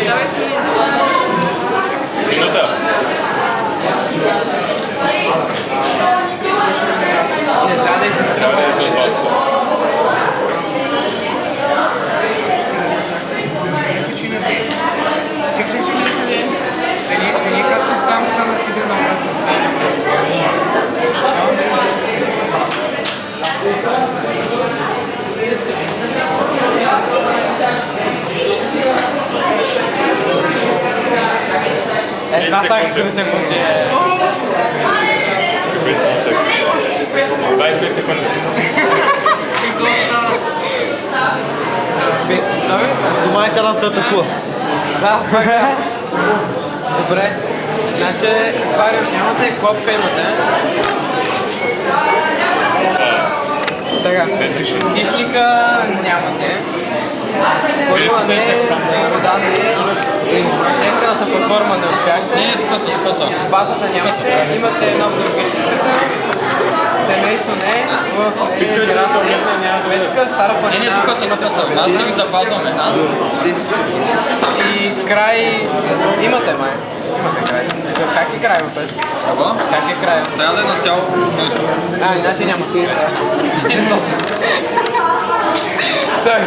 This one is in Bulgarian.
Давай смирись, давай. Минута. Давай 920. Они как-то там станут тебе секунди. Быстро, 25 секунд. Снимай се на тътъку. Да, добре. Значи, аквариум нямате, копка имате. Така, хищника нямате. Поливане, вода не е. Естествената платформа не успяхте. Не, тук са. Базата нямате. Имате едно в зоологическата. Семейство не е. В вечка, стара планина. Не, тук са. Аз ще ги запазваме. И край... Имате май. Имате край. Как е край, бе? Какво? Как е край? Трябва да е на цяло нещо. Значи няма. Sorry.